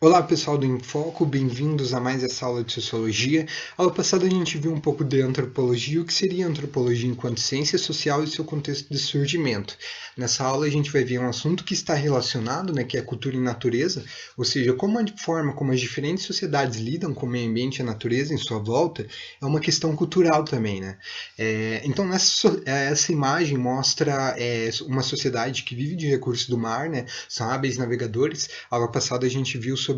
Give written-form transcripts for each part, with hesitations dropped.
Olá pessoal do Infoco, bem-vindos a mais essa aula de Sociologia. Aula passada a gente viu um pouco de Antropologia, o que seria Antropologia enquanto ciência social e seu contexto de surgimento. Nessa aula a gente vai ver um assunto que está relacionado, que é a cultura e natureza, ou seja, como a forma como as diferentes sociedades lidam com o meio ambiente e a natureza em sua volta é uma questão cultural também. Então essa imagem mostra uma sociedade que vive de recursos do mar, são hábeis navegadores. A aula passada a gente viu sobre,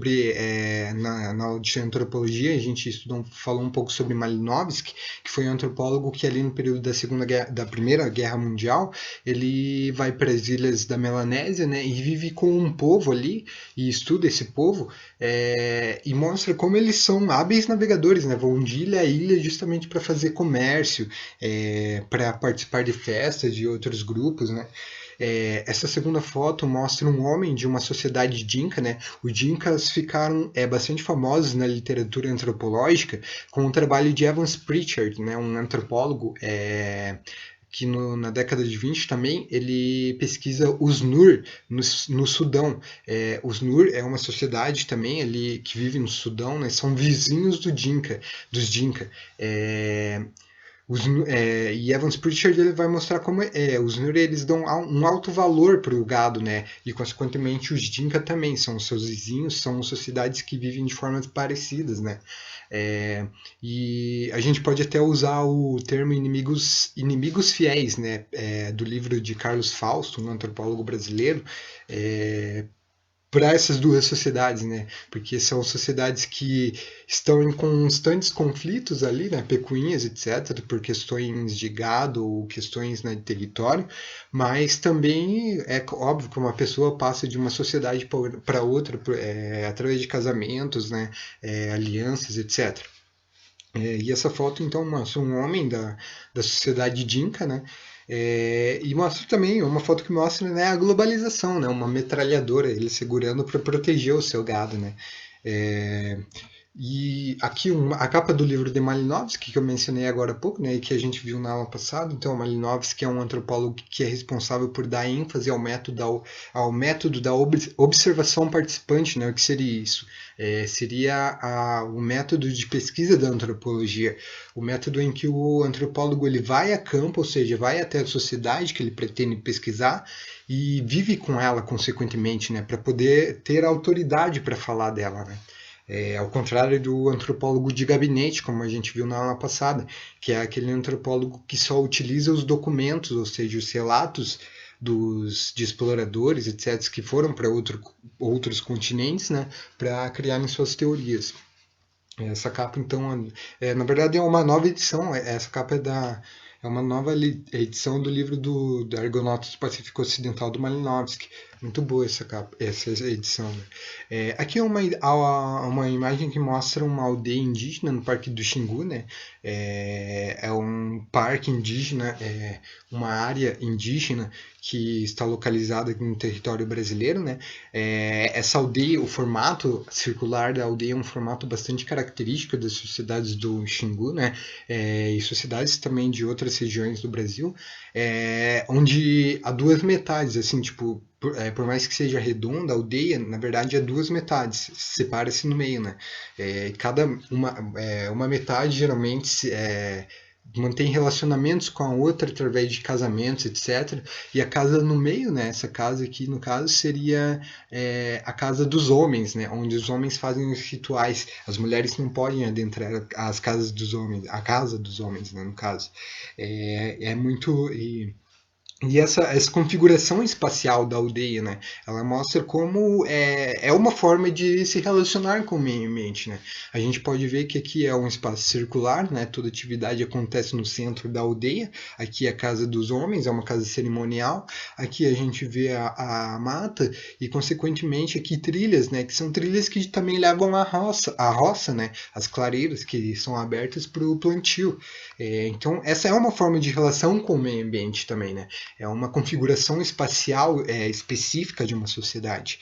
na aula de antropologia, a gente falou um pouco sobre Malinowski, que foi um antropólogo que ali no período da Primeira Guerra Mundial, ele vai para as ilhas da Melanésia, e vive com um povo ali, e estuda esse povo, e mostra como eles são hábeis navegadores, vão de ilha a ilha justamente para fazer comércio, para participar de festas de outros grupos, essa segunda foto mostra um homem de uma sociedade dinka, Os dinkas ficaram bastante famosos na literatura antropológica com o trabalho de Evans Pritchard, um antropólogo que na década de 20 também ele pesquisa os Nur no Sudão. Os Nur é uma sociedade também ali que vive no Sudão, são vizinhos dos Dinka. E Evans Pritchard ele vai mostrar como os Nur eles dão um alto valor para o gado, e consequentemente os Dinka também são seus vizinhos, são sociedades que vivem de formas parecidas, e a gente pode até usar o termo inimigos fiéis, do livro de Carlos Fausto, um antropólogo brasileiro, para essas duas sociedades, Porque são sociedades que estão em constantes conflitos ali, pecuinhas, etc., por questões de gado ou questões de território, mas também é óbvio que uma pessoa passa de uma sociedade para outra através de casamentos, alianças, etc. E essa foto, então, mostra um homem da sociedade Dinka, e mostra também uma foto que mostra a globalização, uma metralhadora, ele segurando para proteger o seu gado. E aqui a capa do livro de Malinowski, que eu mencionei agora há pouco, e que a gente viu na aula passada. Então, Malinowski é um antropólogo que é responsável por dar ênfase ao método da observação participante. O que seria isso? Seria o método de pesquisa da antropologia, o método em que o antropólogo ele vai a campo, ou seja, vai até a sociedade que ele pretende pesquisar e vive com ela, consequentemente, para poder ter autoridade para falar dela. Ao contrário do antropólogo de gabinete, como a gente viu na aula passada, que é aquele antropólogo que só utiliza os documentos, ou seja, os relatos de exploradores, etc., que foram para outros continentes, para criarem suas teorias. Essa capa, então, na verdade é uma nova edição. Essa capa é uma nova edição do livro do Argonautas do Pacífico Ocidental do Malinowski. Muito boa essa edição. Aqui é uma imagem que mostra uma aldeia indígena no Parque do Xingu. É um parque indígena, uma área indígena que está localizada aqui no território brasileiro. Essa aldeia, o formato circular da aldeia é um formato bastante característico das sociedades do Xingu, e sociedades também de outras regiões do Brasil, onde há duas metades, assim, tipo, por mais que seja redonda, a aldeia, na verdade, é duas metades, separa-se no meio, uma metade geralmente mantém relacionamentos com a outra através de casamentos, etc. E a casa no meio, essa casa aqui, no caso, seria a casa dos homens, onde os homens fazem os rituais. As mulheres não podem adentrar as casas dos homens, a casa dos homens, no caso. É muito... E essa configuração espacial da aldeia, ela mostra como é uma forma de se relacionar com o meio ambiente. A gente pode ver que aqui é um espaço circular, toda atividade acontece no centro da aldeia. Aqui é a casa dos homens, é uma casa cerimonial. Aqui a gente vê a mata e, consequentemente, aqui trilhas, que são trilhas que também levam à roça, as clareiras que são abertas para o plantio. Então, essa é uma forma de relação com o meio ambiente também, É uma configuração espacial específica de uma sociedade,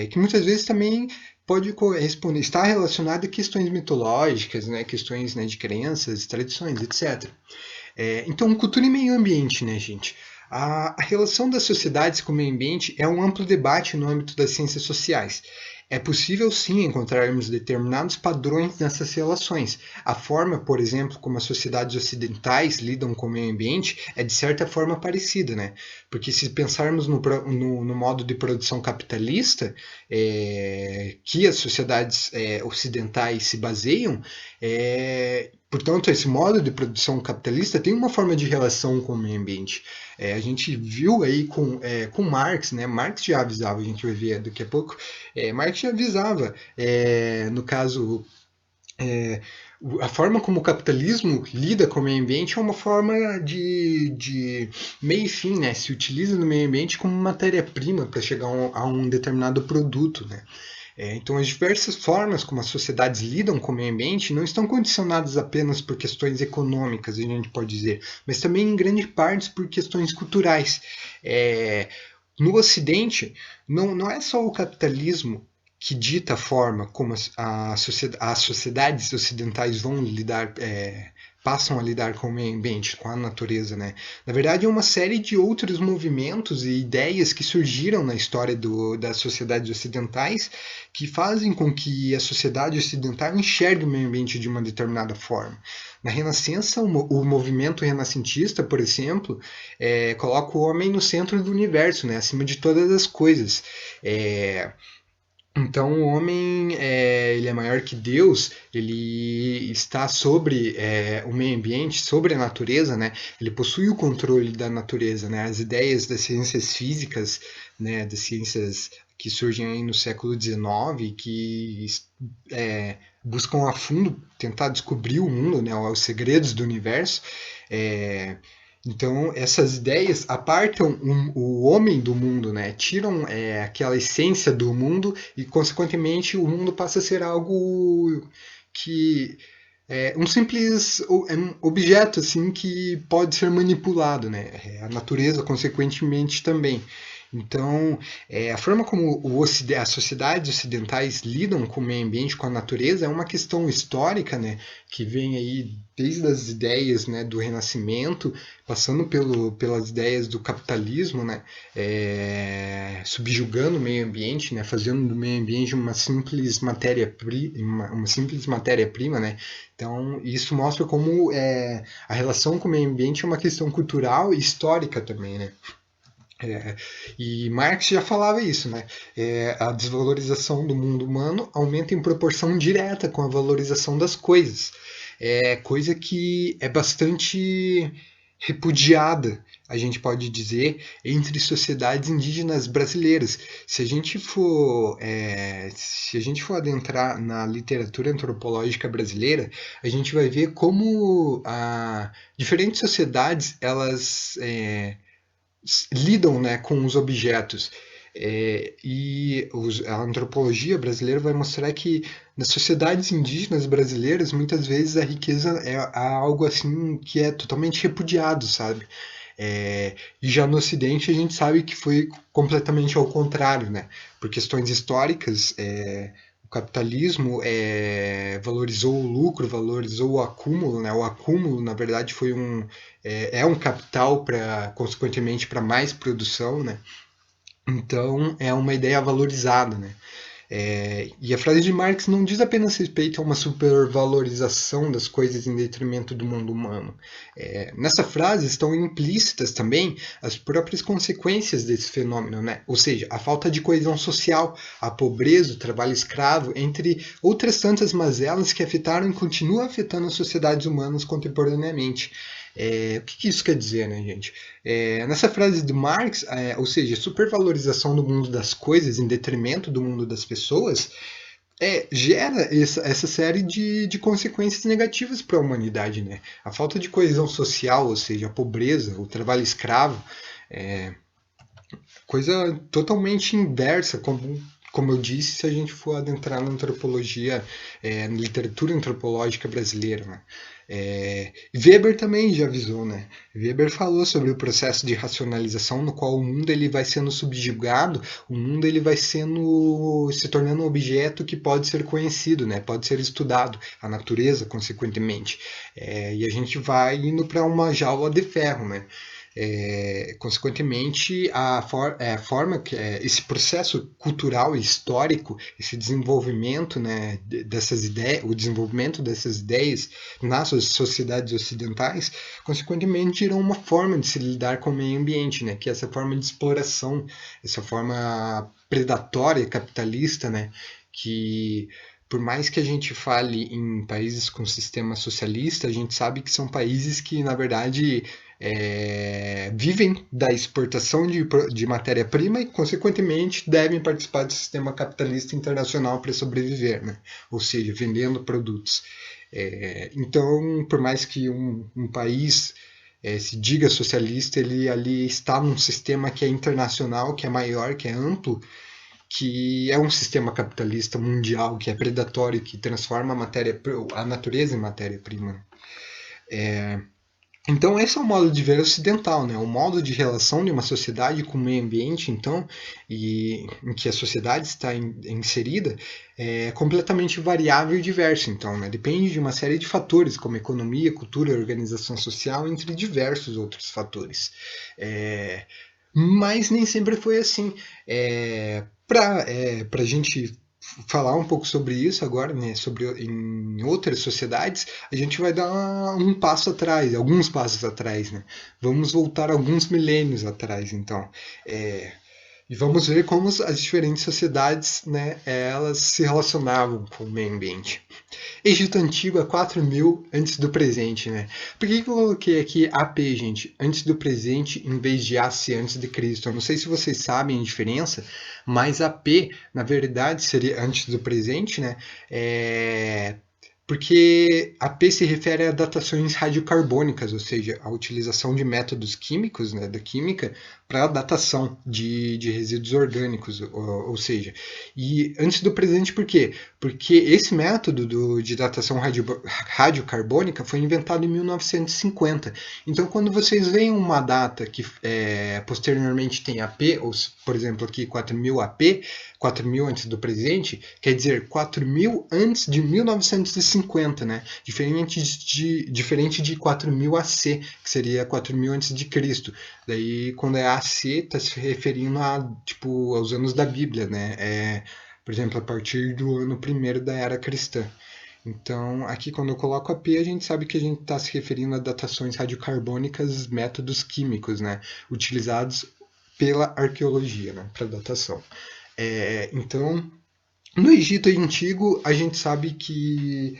que muitas vezes também pode corresponder, está relacionada a questões mitológicas, questões de crenças, tradições, etc. Então, cultura e meio ambiente, gente? A relação das sociedades com o meio ambiente é um amplo debate no âmbito das ciências sociais. É possível sim encontrarmos determinados padrões nessas relações. A forma, por exemplo, como as sociedades ocidentais lidam com o meio ambiente é de certa forma parecida, né? Porque se pensarmos no modo de produção capitalista que as sociedades ocidentais se baseiam, portanto, esse modo de produção capitalista tem uma forma de relação com o meio ambiente. A gente viu aí com Marx, né? Marx já avisava, a gente vai ver daqui a pouco, Marx já avisava, no caso, a forma como o capitalismo lida com o meio ambiente é uma forma de meio e fim, né? Se utiliza no meio ambiente como matéria-prima para chegar a um determinado produto, né? Então, as diversas formas como as sociedades lidam com o meio ambiente não estão condicionadas apenas por questões econômicas, a gente pode dizer, mas também em grande parte por questões culturais. No Ocidente, não é só o capitalismo que dita a forma como as sociedades ocidentais vão lidar, passam a lidar com o meio ambiente, com a natureza, né? Na verdade, é uma série de outros movimentos e ideias que surgiram na história das sociedades ocidentais que fazem com que a sociedade ocidental enxergue o meio ambiente de uma determinada forma. Na Renascença, o movimento renascentista, por exemplo, coloca o homem no centro do universo, né? Acima de todas as coisas. Então o homem ele é maior que Deus, ele está sobre o meio ambiente, sobre a natureza, né? Ele possui o controle da natureza, né? As ideias das ciências físicas, né? Das ciências que surgem aí no século XIX, que buscam a fundo tentar descobrir o mundo, né? Os segredos do universo. Então, essas ideias apartam o homem do mundo, né? Tiram aquela essência do mundo e, consequentemente, o mundo passa a ser algo que um simples objeto assim que pode ser manipulado, né? A natureza, consequentemente, também. Então, a forma como as sociedades ocidentais lidam com o meio ambiente, com a natureza, é uma questão histórica, né? Que vem aí desde as ideias, né, do Renascimento, passando pelas ideias do capitalismo, né? Subjugando o meio ambiente, né? Fazendo do meio ambiente uma simples matéria-prima, né? Então, isso mostra como a relação com o meio ambiente é uma questão cultural e histórica também, né? E Marx já falava isso, né? A desvalorização do mundo humano aumenta em proporção direta com a valorização das coisas. Coisa que é bastante repudiada, a gente pode dizer, entre sociedades indígenas brasileiras. Se a gente for adentrar na literatura antropológica brasileira, a gente vai ver como diferentes sociedades elas lidam, né, com os objetos. A antropologia brasileira vai mostrar que nas sociedades indígenas brasileiras, muitas vezes a riqueza é algo assim que é totalmente repudiado, sabe? E já no Ocidente a gente sabe que foi completamente ao contrário, né? Por questões históricas, o capitalismo valorizou o lucro, valorizou o acúmulo, né? O acúmulo, na verdade, é um capital consequentemente, para mais produção, né? Então, é uma ideia valorizada, né? E a frase de Marx não diz apenas respeito a uma supervalorização das coisas em detrimento do mundo humano. Nessa frase estão implícitas também as próprias consequências desse fenômeno, né? Ou seja, a falta de coesão social, a pobreza, o trabalho escravo, entre outras tantas mazelas que afetaram e continuam afetando as sociedades humanas contemporaneamente. O que isso quer dizer, né, gente? Nessa frase de Marx, ou seja, supervalorização do mundo das coisas em detrimento do mundo das pessoas, gera essa série de consequências negativas para a humanidade, né? A falta de coesão social, ou seja, a pobreza, o trabalho escravo, coisa totalmente inversa, como eu disse, se a gente for adentrar na antropologia, na literatura antropológica brasileira, né? Weber também já avisou, né? Weber falou sobre o processo de racionalização no qual o mundo ele vai sendo subjugado, o mundo ele vai se tornando um objeto que pode ser conhecido, né? Pode ser estudado, a natureza, consequentemente. E a gente vai indo para uma jaula de ferro, né? Consequentemente, a forma que esse processo cultural e histórico, esse desenvolvimento, né, dessas ideias, o desenvolvimento dessas ideias nas sociedades ocidentais, consequentemente gerou uma forma de se lidar com o meio ambiente, né, que é essa forma de exploração, essa forma predatória, capitalista, né, que por mais que a gente fale em países com sistema socialista, a gente sabe que são países que, na verdade, vivem da exportação de matéria-prima e, consequentemente, devem participar do sistema capitalista internacional para sobreviver, né? Ou seja, vendendo produtos. Então, por mais que um país se diga socialista, ele ali está num sistema que é internacional, que é maior, que é amplo, que é um sistema capitalista mundial, que é predatório, que transforma a natureza em matéria-prima. Então, esse é o modo de ver ocidental, né? O modo de relação de uma sociedade com o meio ambiente, então, e em que a sociedade está inserida, é completamente variável e diverso, então, né? Depende de uma série de fatores, como economia, cultura, organização social, entre diversos outros fatores. Mas nem sempre foi assim. Para a gente falar um pouco sobre isso agora, né, sobre em outras sociedades, a gente vai dar um passo atrás, alguns passos atrás, né? Vamos voltar alguns milênios atrás, então. É, e vamos ver como as diferentes sociedades, né, elas se relacionavam com o meio ambiente. Egito Antigo é 4000 antes do presente, né? Por que eu coloquei aqui AP, gente, antes do presente, em vez de AC antes de Cristo? Eu não sei se vocês sabem a diferença, mas AP, na verdade, seria antes do presente, né? Porque AP se refere a datações radiocarbônicas, ou seja, a utilização de métodos químicos, né, da química, para a datação de resíduos orgânicos, ou seja, e antes do presente por quê? Porque esse método de datação radiocarbônica foi inventado em 1950. Então, quando vocês veem uma data que posteriormente tem AP, ou por exemplo aqui 4000 AP, 4000 antes do presente, quer dizer 4000 antes de 1950, né? Diferente de 4000 AC, que seria 4000 antes de Cristo. Daí, quando é AC, está se referindo aos anos da Bíblia, né? Por exemplo, a partir do ano primeiro da era cristã. Então, aqui quando eu coloco a P, a gente sabe que a gente está se referindo a datações radiocarbônicas, métodos químicos, né? Utilizados pela arqueologia, né? Para datação. Então, no Egito Antigo, a gente sabe que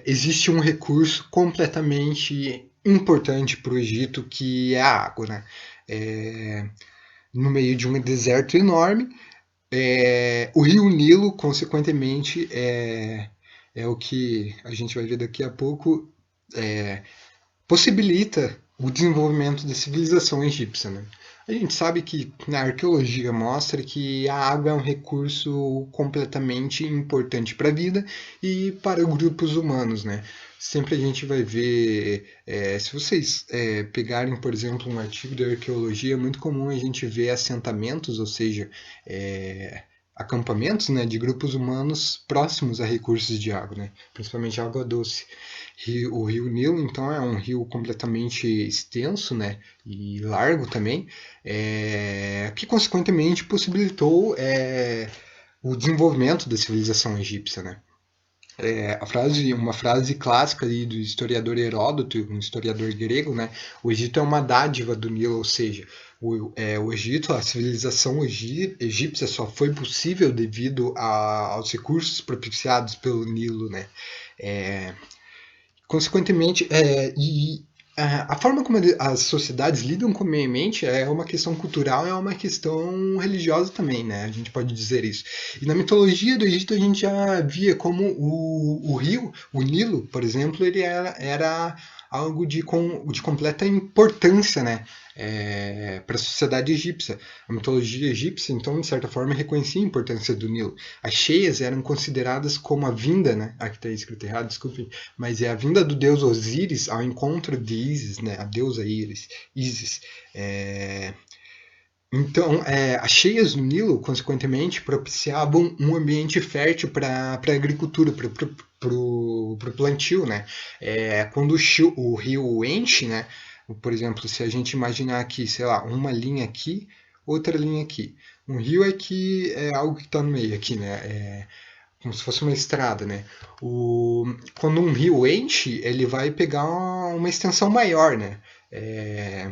existe um recurso completamente importante para o Egito, que é a água, né? No meio de um deserto enorme, o rio Nilo, consequentemente, é o que a gente vai ver daqui a pouco, possibilita o desenvolvimento da civilização egípcia. Né? A gente sabe que na arqueologia mostra que a água é um recurso completamente importante para a vida e para grupos humanos, né? Sempre a gente vai ver, se vocês pegarem, por exemplo, um artigo de arqueologia, é muito comum a gente ver assentamentos, ou seja, acampamentos, né, de grupos humanos próximos a recursos de água, né? Principalmente água doce. O rio Nilo, então, é um rio completamente extenso, né, e largo também, que consequentemente possibilitou o desenvolvimento da civilização egípcia, né. Uma frase clássica ali do historiador Heródoto, um historiador grego, né, o Egito é uma dádiva do Nilo, ou seja, o Egito, a civilização egípcia só foi possível devido aos recursos propiciados pelo Nilo, né. Consequentemente, a forma como as sociedades lidam com o meio ambiente é uma questão cultural, é uma questão religiosa também, né? A gente pode dizer isso. E na mitologia do Egito a gente já via como o rio, o Nilo, por exemplo, ele era algo de completa importância, né? Para a sociedade egípcia. A mitologia egípcia, então, de certa forma, reconhecia a importância do Nilo. As cheias eram consideradas como a vinda, né? Aqui está escrito errado, desculpe, mas é a vinda do deus Osíris ao encontro de Ísis, né? A deusa Ísis. Então, as cheias do Nilo, consequentemente, propiciavam um ambiente fértil para a agricultura, para o plantio, né? Quando o rio enche, né? Por exemplo, se a gente imaginar aqui, sei lá, uma linha aqui, outra linha aqui. Um rio aqui é algo que está no meio aqui, né? Como se fosse uma estrada, né? Quando um rio enche, ele vai pegar uma extensão maior, né? É,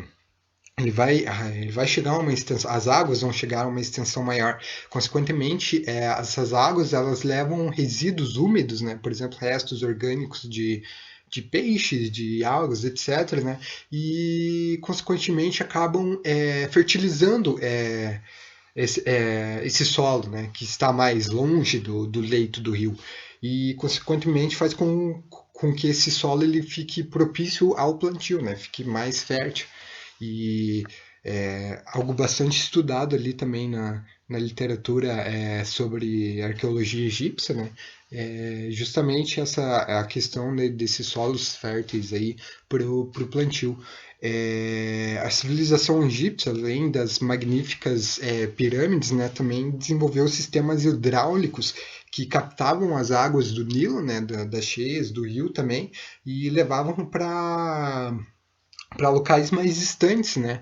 ele vai chegar a uma extensão, as águas vão chegar a uma extensão maior. Consequentemente, essas águas elas levam resíduos úmidos, né? Por exemplo, restos orgânicos de peixes, de algas, etc., né? E, consequentemente, acabam fertilizando esse solo, né? Que está mais longe do leito do rio. E, consequentemente, faz com que esse solo ele fique propício ao plantio, né? Fique mais fértil. E algo bastante estudado ali também na literatura sobre arqueologia egípcia, né? Justamente a questão desses solos férteis aí para o plantio. A civilização egípcia, além das magníficas pirâmides, né, também desenvolveu sistemas hidráulicos que captavam as águas do Nilo, né, das cheias do rio também, e levavam para locais mais distantes, né,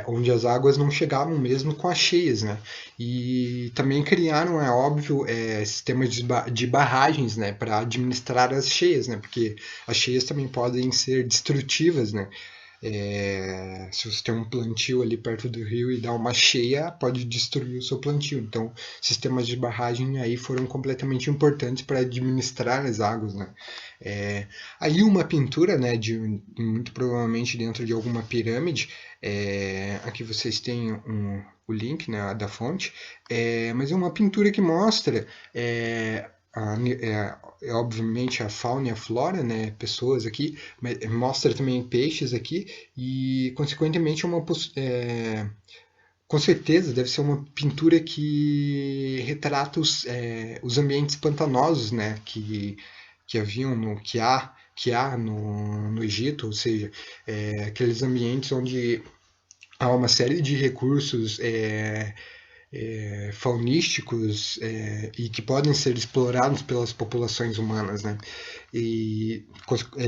onde as águas não chegavam mesmo com as cheias, né, e também criaram, é óbvio, sistemas de barragens, né, para administrar as cheias, né, porque as cheias também podem ser destrutivas, né, se você tem um plantio ali perto do rio e dá uma cheia, pode destruir o seu plantio. Então, sistemas de barragem aí foram completamente importantes para administrar as águas, né? Aí uma pintura, né, muito provavelmente dentro de alguma pirâmide, aqui vocês têm o link, né, da fonte, mas é uma pintura que mostra obviamente a fauna e a flora, né, pessoas aqui, mas mostra também peixes aqui e consequentemente com certeza deve ser uma pintura que retrata os ambientes pantanosos, né, que haviam que há no Egito, ou seja, aqueles ambientes onde há uma série de recursos faunísticos e que podem ser explorados pelas populações humanas, né? E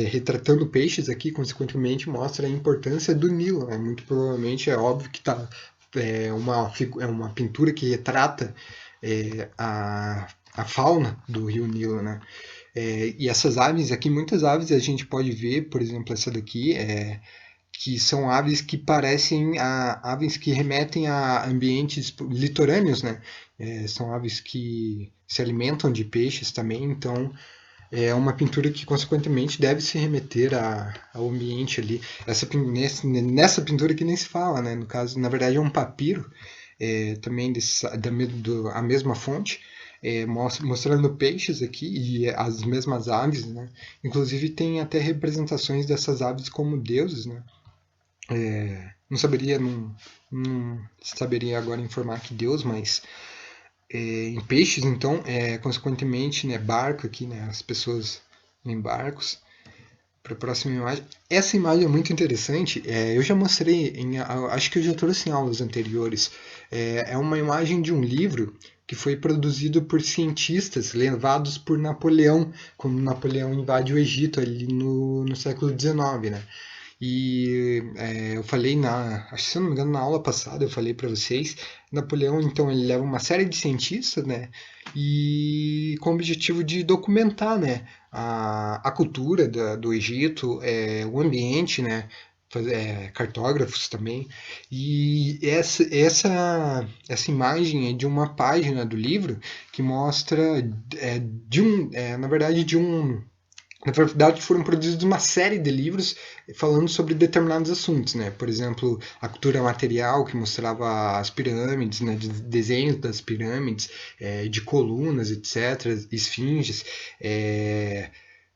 retratando peixes aqui, consequentemente, mostra a importância do Nilo, né? Muito provavelmente é óbvio que uma pintura que retrata a fauna do rio Nilo, né? E essas aves aqui, muitas aves a gente pode ver, por exemplo, essa daqui, que são aves que parecem aves que remetem a ambientes litorâneos, né? São aves que se alimentam de peixes também, então é uma pintura que consequentemente deve se remeter ao ambiente ali. Nessa pintura que nem se fala, né? No caso, na verdade é um papiro, também a mesma fonte, mostrando peixes aqui e as mesmas aves, né? Inclusive tem até representações dessas aves como deuses, né? Não saberia agora informar que Deus, mas em peixes, então, consequentemente, né, barco aqui, né, as pessoas em barcos. Para a próxima imagem. Essa imagem é muito interessante. Eu já mostrei, acho que eu já trouxe em aulas anteriores. É uma imagem de um livro que foi produzido por cientistas levados por Napoleão, quando Napoleão invade o Egito ali no século XIX, né? E eu falei acho que se eu não me engano na aula passada eu falei para vocês, Napoleão então ele leva uma série de cientistas, né, e com o objetivo de documentar, né, a cultura do Egito, o ambiente, né, fazer cartógrafos também. E essa imagem é de uma página do livro que mostra na verdade de um na verdade, foram produzidos uma série de livros falando sobre determinados assuntos, né? Por exemplo, a cultura material, que mostrava as pirâmides, né? Desenhos das pirâmides, de colunas, etc., esfinges,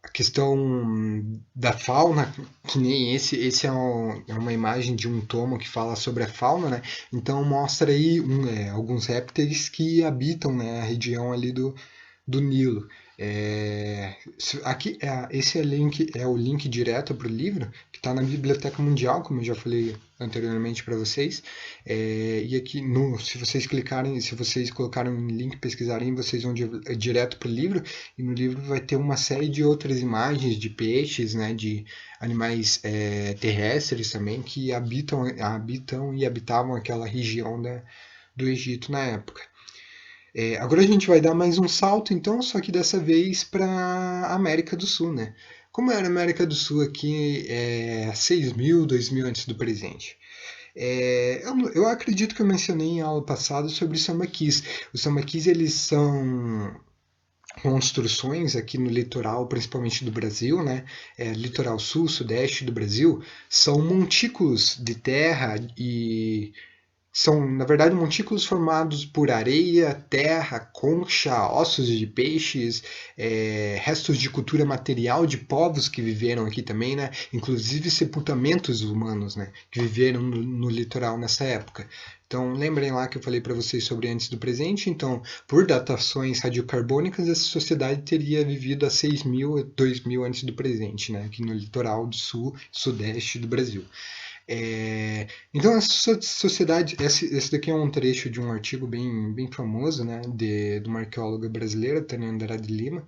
a questão da fauna, que nem esse é uma imagem de um tomo que fala sobre a fauna, né? Então mostra aí alguns répteis que habitam, né, a região ali do Nilo. Aqui esse é o link direto para o livro que está na Biblioteca Mundial, como eu já falei anteriormente para vocês. E aqui, se vocês clicarem, se vocês colocarem um link, pesquisarem, vocês vão direto para o livro, e no livro vai ter uma série de outras imagens de peixes, né, de animais terrestres também, que habitam e habitavam aquela região do Egito na época. Agora a gente vai dar mais um salto, então, só que dessa vez para a América do Sul, né? Como era a América do Sul aqui 6.000, 2.000 antes do presente? Eu acredito que eu mencionei em aula passada sobre os sambaquis. Os sambaquis, eles são construções aqui no litoral, principalmente do Brasil, né? Litoral sul, sudeste do Brasil, são montículos de terra e são, na verdade, montículos formados por areia, terra, concha, ossos de peixes, restos de cultura material de povos que viveram aqui também, né? Inclusive sepultamentos humanos, né? Que viveram no litoral nessa época. Então, lembrem lá que eu falei para vocês sobre antes do presente. Então, por datações radiocarbônicas, essa sociedade teria vivido há 6.000, 2.000 antes do presente, né? Aqui no litoral do sul, sudeste do Brasil. Então, essa sociedade, esse daqui é um trecho de um artigo bem famoso, né, de uma arqueóloga brasileira, Tânia Andrade Lima.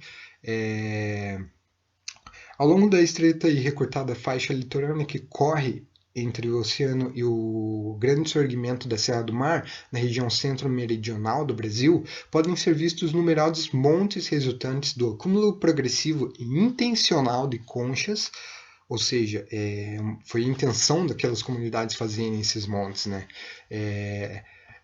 Ao longo da estreita e recortada faixa litorânea que corre entre o oceano e o grande surgimento da Serra do Mar, na região centro-meridional do Brasil, podem ser vistos numerosos montes resultantes do acúmulo progressivo e intencional de conchas, ou seja, foi a intenção daquelas comunidades fazerem esses montes, né?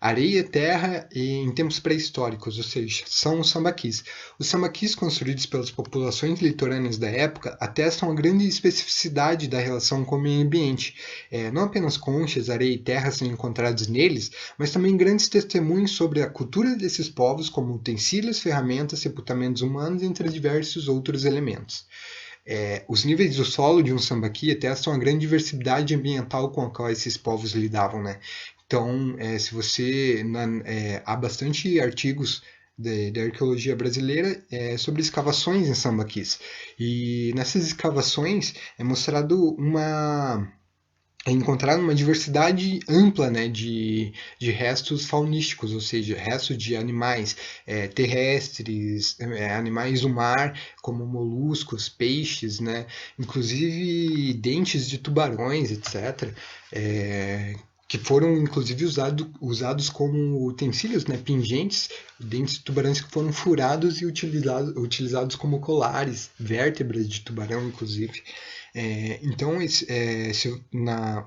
Areia, terra e em tempos pré-históricos, ou seja, são os sambaquis. Os sambaquis construídos pelas populações litorâneas da época atestam a grande especificidade da relação com o meio ambiente. Não apenas conchas, areia e terra são encontrados neles, mas também grandes testemunhos sobre a cultura desses povos, como utensílios, ferramentas, sepultamentos humanos, entre diversos outros elementos. Os níveis do solo de um sambaqui atestam a grande diversidade ambiental com a qual esses povos lidavam, né? Então, se você há bastante artigos da arqueologia brasileira sobre escavações em sambaquis, e nessas escavações é mostrado encontrar uma diversidade ampla, né, de restos faunísticos, ou seja, restos de animais terrestres, animais do mar, como moluscos, peixes, né, inclusive dentes de tubarões, etc., que foram inclusive usados como utensílios, né, pingentes, dentes de tubarões que foram furados e utilizados como colares, vértebras de tubarão, inclusive. Então,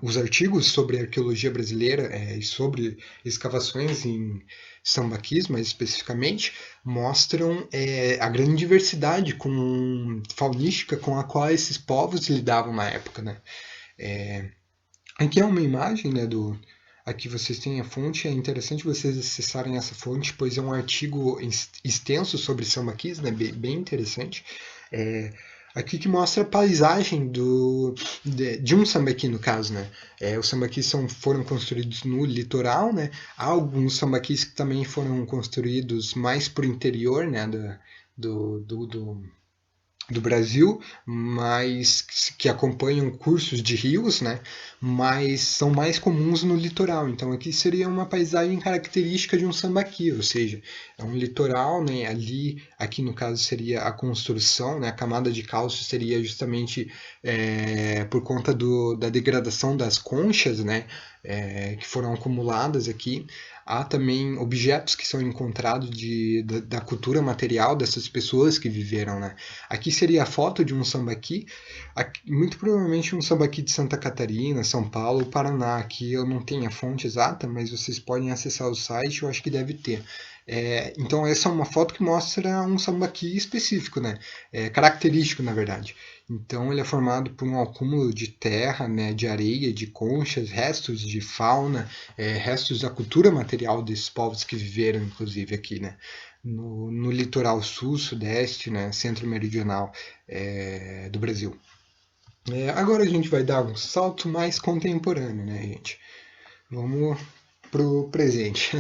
os artigos sobre arqueologia brasileira e sobre escavações em sambaquis, mais especificamente, mostram a grande diversidade faunística com a qual esses povos lidavam na época, né? Aqui é uma imagem, né, aqui vocês têm a fonte, é interessante vocês acessarem essa fonte, pois é um artigo extenso sobre sambaquis, né, bem interessante. Aqui que mostra a paisagem de um sambaqui, no caso, né? Os sambaquis foram construídos no litoral, né? Há alguns sambaquis que também foram construídos mais para o interior, né, do Brasil, mas que acompanham cursos de rios, né? Mas são mais comuns no litoral. Então aqui seria uma paisagem característica de um sambaqui, ou seja, é um litoral, né? Ali, aqui no caso seria a construção, né? A camada de cálcio seria justamente por conta da degradação das conchas, né? Que foram acumuladas aqui. Há também objetos que são encontrados da cultura material dessas pessoas que viveram, né? Aqui seria a foto de um sambaqui, muito provavelmente um sambaqui de Santa Catarina, São Paulo, Paraná. Aqui eu não tenho a fonte exata, mas vocês podem acessar o site, eu acho que deve ter. Então essa é uma foto que mostra um sambaqui específico, né? Característico, na verdade. Então ele é formado por um acúmulo de terra, né, de areia, de conchas, restos de fauna, restos da cultura material desses povos que viveram, inclusive, aqui, né? No litoral sul, sudeste, né, centro-meridional do Brasil. Agora a gente vai dar um salto mais contemporâneo, né, gente? Vamos pro presente.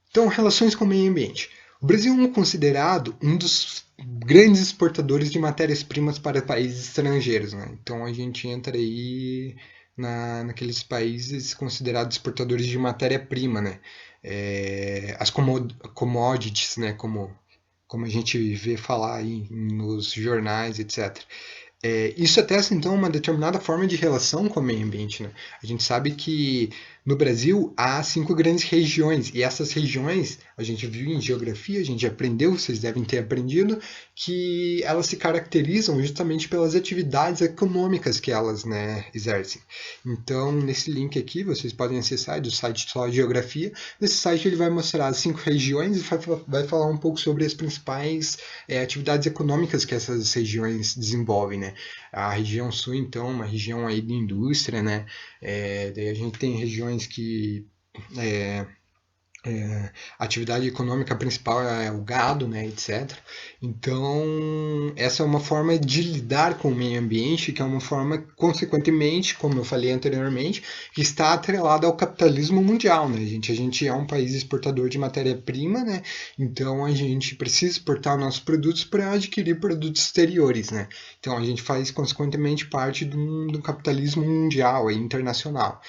Então, relações com o meio ambiente. O Brasil é considerado um dos grandes exportadores de matérias-primas para países estrangeiros, né? Então a gente entra aí naqueles países considerados exportadores de matéria-prima, né? As commodities, né? Como a gente vê falar aí nos jornais, etc. Isso atesta, então, uma determinada forma de relação com o meio ambiente. Né? A gente sabe que no Brasil há 5 grandes regiões, e essas regiões, a gente viu em geografia, a gente aprendeu, vocês devem ter aprendido, que elas se caracterizam justamente pelas atividades econômicas que elas, né, exercem. Então, nesse link aqui, vocês podem acessar do site Só Geografia. Nesse site ele vai mostrar as 5 regiões e vai falar um pouco sobre as principais atividades econômicas que essas regiões desenvolvem, né? A região sul, então, uma região aí de indústria, né? Daí a gente tem regiões que a atividade econômica principal é o gado, né, etc. Então, essa é uma forma de lidar com o meio ambiente, que é uma forma, consequentemente, como eu falei anteriormente, que está atrelada ao capitalismo mundial, né, gente? A gente é um país exportador de matéria-prima, né? Então, a gente precisa exportar nossos produtos para adquirir produtos exteriores, né? Então, a gente faz, consequentemente, parte do capitalismo mundial e internacional.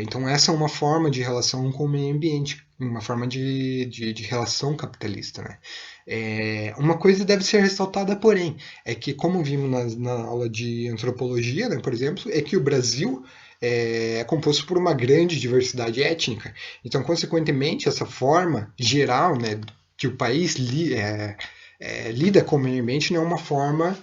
Então, essa é uma forma de relação com o meio ambiente, uma forma de relação capitalista. Né? Uma coisa deve ser ressaltada, porém, é que, como vimos na aula de antropologia, né, por exemplo, é que o Brasil é composto por uma grande diversidade étnica. Então, consequentemente, essa forma geral, né, que o país lida com o meio ambiente não é uma forma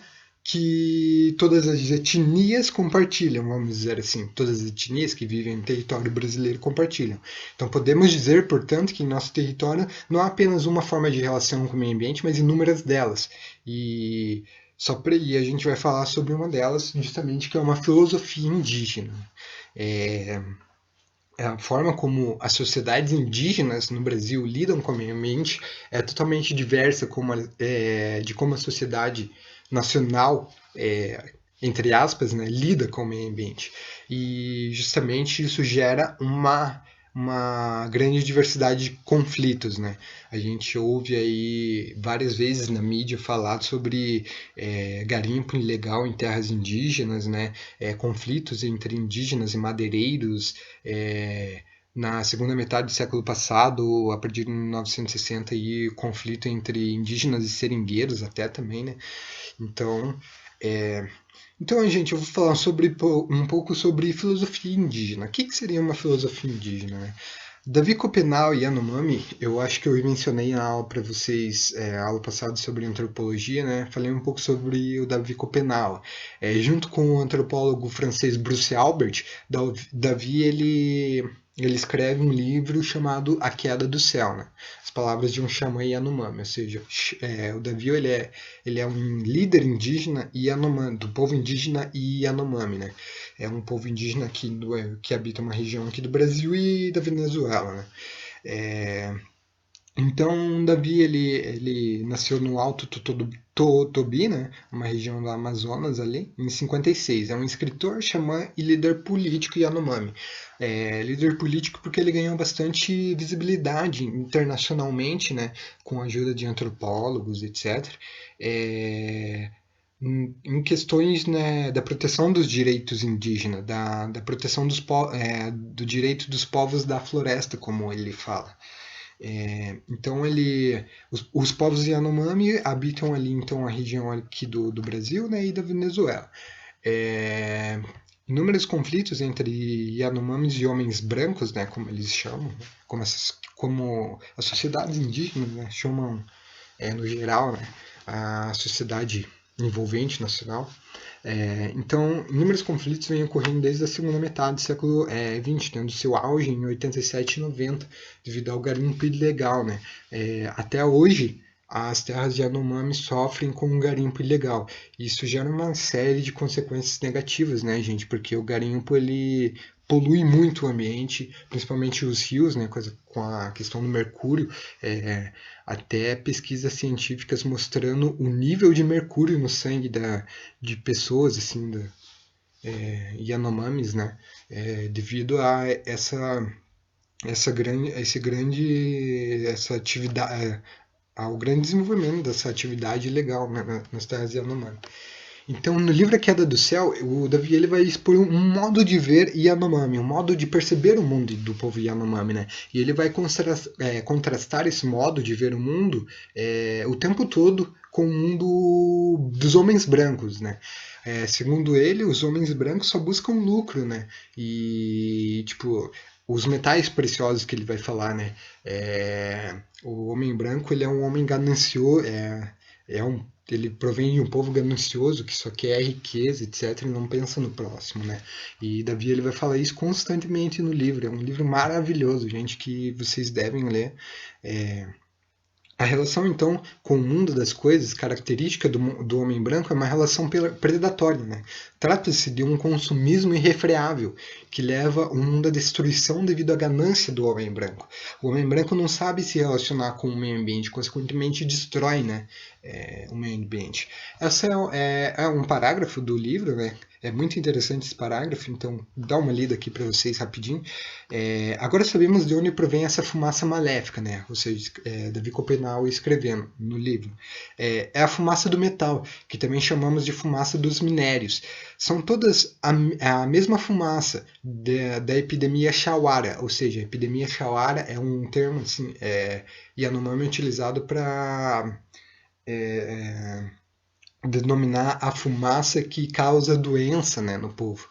que todas as etnias compartilham, vamos dizer assim, todas as etnias que vivem no território brasileiro compartilham. Então podemos dizer, portanto, que em nosso território não há apenas uma forma de relação com o meio ambiente, mas inúmeras delas. E a gente vai falar sobre uma delas, justamente, que é uma filosofia indígena. É, a forma como as sociedades indígenas no Brasil lidam com o meio ambiente é totalmente diversa de como a sociedade nacional, entre aspas, né, lida com o meio ambiente. E justamente isso gera uma grande diversidade de conflitos, né? A gente ouve aí várias vezes na mídia falar sobre garimpo ilegal em terras indígenas, né? Conflitos entre indígenas e madeireiros, na segunda metade do século passado, a partir de 1960, e conflito entre indígenas e seringueiros até também, né? Então, é, gente, eu vou falar um pouco sobre filosofia indígena. O que seria uma filosofia indígena? Né? Davi Copenau e Yanomami, eu acho que eu mencionei na aula para vocês, aula passada sobre antropologia, né? Falei um pouco sobre o Davi Copenau. Junto com o antropólogo francês Bruce Albert, Davi ele escreve um livro chamado A Queda do Céu, né? As palavras de um xamã Yanomami, ou seja, o Davi ele é um líder indígena Yanomami, do povo indígena Yanomami, né? É um povo indígena que habita uma região aqui do Brasil e da Venezuela, né? É, então, Davi ele nasceu no Alto Totobi, né, uma região do Amazonas ali, em 56. É um escritor, xamã e líder político Yanomami. Líder político porque ele ganhou bastante visibilidade internacionalmente, né, com a ajuda de antropólogos, etc. É, em questões, né, da proteção dos direitos indígenas, da proteção do direito dos povos da floresta, como ele fala. Então os povos Yanomami habitam ali então a região aqui do Brasil, né, e da Venezuela. É, Inúmeros conflitos entre Yanomamis e homens brancos, né, como eles chamam, né, como as sociedades indígenas, né, chamam no geral, né, a sociedade envolvente nacional. Então, inúmeros conflitos vêm ocorrendo desde a segunda metade do século XX, tendo seu auge em 87 e 90, devido ao garimpo ilegal. Né? Até hoje, as terras de Yanomami sofrem com um garimpo ilegal. Isso gera uma série de consequências negativas, né, gente? Porque o garimpo ele polui muito o ambiente, principalmente os rios, né, com a questão do mercúrio. Até pesquisas científicas mostrando o nível de mercúrio no sangue de pessoas assim, Yanomamis, né? Devido a essa atividade, ao grande desenvolvimento dessa atividade legal, né, nas terras Yanomami. Então, no livro A Queda do Céu, o Davi ele vai expor um modo de ver Yanomami, um modo de perceber o mundo do povo Yanomami, né? E ele vai contrastar esse modo de ver o mundo o tempo todo com o mundo dos homens brancos, né? Segundo ele, os homens brancos só buscam lucro, né? E, tipo, os metais preciosos que ele vai falar, né? O homem branco ele é um homem ganancioso, ele provém de um povo ganancioso que só quer riqueza, etc, e não pensa no próximo, né? E Davi ele vai falar isso constantemente no livro. É um livro maravilhoso, gente, que vocês devem ler. A relação, então, com o mundo das coisas, característica do homem branco, é uma relação predatória. Né? Trata-se de um consumismo irrefreável que leva o mundo à destruição devido à ganância do homem branco. O homem branco não sabe se relacionar com o meio ambiente, consequentemente destrói, né, o meio ambiente. Esse é um parágrafo do livro, né? É muito interessante esse parágrafo, então dá uma lida aqui para vocês rapidinho. Agora sabemos de onde provém essa fumaça maléfica, né? Ou seja, Davi Copenau escrevendo no livro. É a fumaça do metal, que também chamamos de fumaça dos minérios. São todas a mesma fumaça da epidemia Shawara, ou seja, a epidemia Shawara é um termo assim, Yanomami utilizado para denominar a fumaça que causa doença, né, no povo.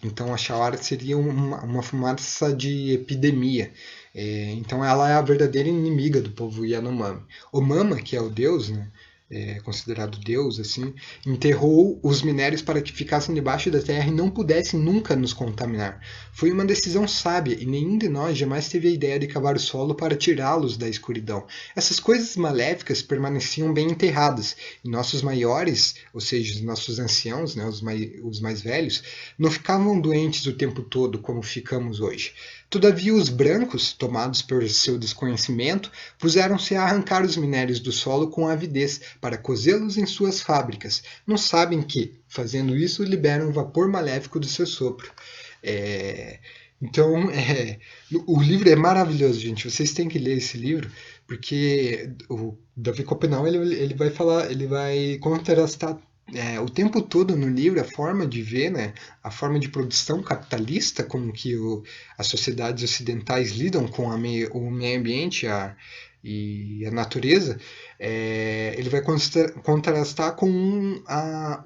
Então a Shawara seria uma fumaça de epidemia. Então ela é a verdadeira inimiga do povo Yanomami. O Mama, que é o deus, né, considerado deus, assim, enterrou os minérios para que ficassem debaixo da terra e não pudessem nunca nos contaminar. Foi uma decisão sábia e nenhum de nós jamais teve a ideia de cavar o solo para tirá-los da escuridão. Essas coisas maléficas permaneciam bem enterradas e nossos maiores, ou seja, os nossos anciãos, né, os mais velhos, não ficavam doentes o tempo todo como ficamos hoje. Todavia, os brancos, tomados por seu desconhecimento, puseram-se a arrancar os minérios do solo com avidez para cozê-los em suas fábricas. Não sabem que, fazendo isso, liberam o vapor maléfico do seu sopro. Então, o livro é maravilhoso, gente. Vocês têm que ler esse livro, porque o Davi Copenau ele vai falar, ele vai contrastar o tempo todo no livro a forma de ver, né, a forma de produção capitalista, como que as sociedades ocidentais lidam com o meio ambiente e a natureza. Ele vai contrastar com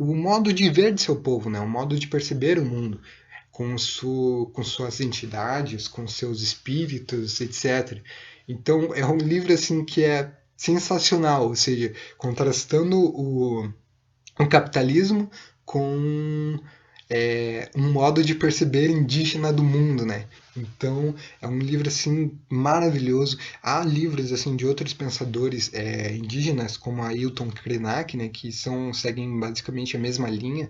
o modo de ver de seu povo, né, o modo de perceber o mundo, com suas entidades, com seus espíritos, etc. Então é um livro assim que é sensacional, ou seja, contrastando o capitalismo com um modo de perceber indígena do mundo, né? Então é um livro assim maravilhoso. Há livros assim de outros pensadores indígenas como Ailton Krenak, né, que seguem basicamente a mesma linha.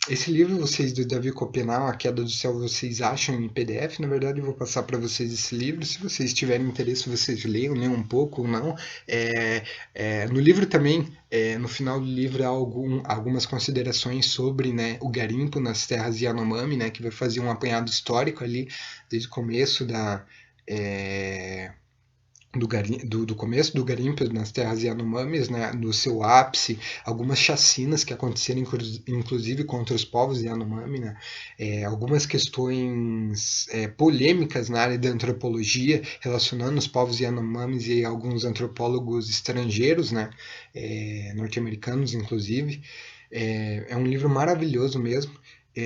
Esse livro, vocês do Davi Copenau, A Queda do Céu, vocês acham em PDF. Na verdade, eu vou passar para vocês esse livro. Se vocês tiverem interesse, vocês leiam um pouco ou não. No livro também, no final do livro, há algumas considerações sobre, né, o garimpo nas terras Yanomami, né, que vai fazer um apanhado histórico ali, desde o começo do começo do garimpo nas terras Yanomamis, né, no seu ápice, algumas chacinas que aconteceram inclusive contra os povos Yanomami, né, algumas questões polêmicas na área da antropologia relacionando os povos Yanomamis e alguns antropólogos estrangeiros, né, norte-americanos inclusive. É um livro maravilhoso mesmo.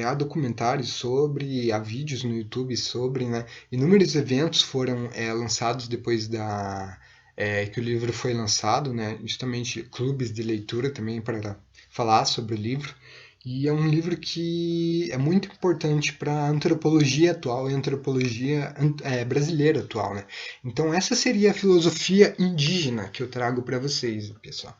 Há documentários sobre, há vídeos no YouTube sobre, né? Inúmeros eventos foram lançados depois que o livro foi lançado, né? Justamente clubes de leitura também para falar sobre o livro. E é um livro que é muito importante para a antropologia atual e a antropologia brasileira atual, né? Então essa seria a filosofia indígena que eu trago para vocês, pessoal.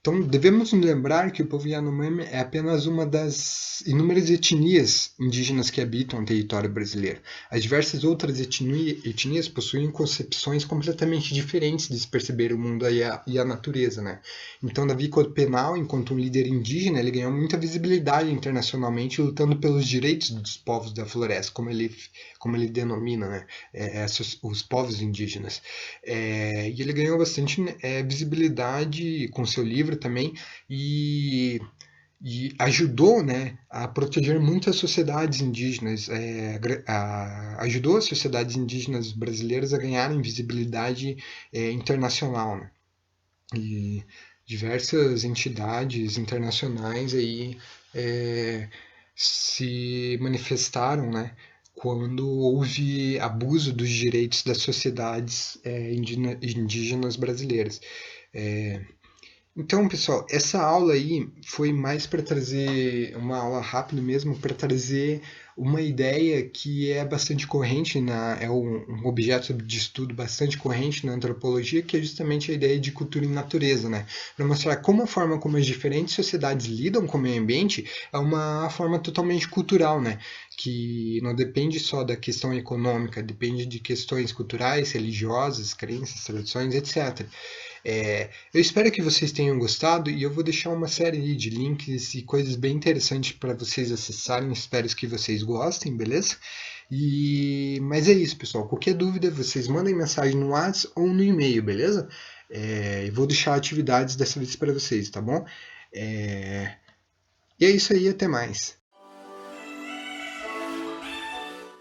Então devemos nos lembrar que o povo Yanomami é apenas uma das inúmeras etnias indígenas que habitam o território brasileiro. As diversas outras etnias possuem concepções completamente diferentes de se perceber o mundo e a natureza, né? Então Davi Copenau, enquanto um líder indígena, Ele ganhou muita visibilidade internacionalmente lutando pelos direitos dos povos da floresta, como ele denomina, né? Os povos indígenas. E ele ganhou bastante visibilidade com seu livro também e ajudou, né, a proteger muitas sociedades indígenas, ajudou as sociedades indígenas brasileiras a ganharem visibilidade internacional, né? E diversas entidades internacionais aí se manifestaram, né, quando houve abuso dos direitos das sociedades indígenas brasileiras. Então, pessoal, essa aula aí foi mais para trazer uma aula rápida mesmo, para trazer uma ideia que é bastante corrente é um objeto de estudo bastante corrente na antropologia, que é justamente a ideia de cultura e natureza, né? Para mostrar como a forma como as diferentes sociedades lidam com o meio ambiente é uma forma totalmente cultural, né? Que não depende só da questão econômica, depende de questões culturais, religiosas, crenças, tradições, etc. Eu espero que vocês tenham gostado e eu vou deixar uma série de links e coisas bem interessantes para vocês acessarem. Espero que vocês gostem, beleza? Mas é isso, pessoal. Qualquer dúvida, vocês mandem mensagem no WhatsApp ou no e-mail, beleza? Eu vou deixar atividades dessa vez para vocês, tá bom? E é isso aí, até mais.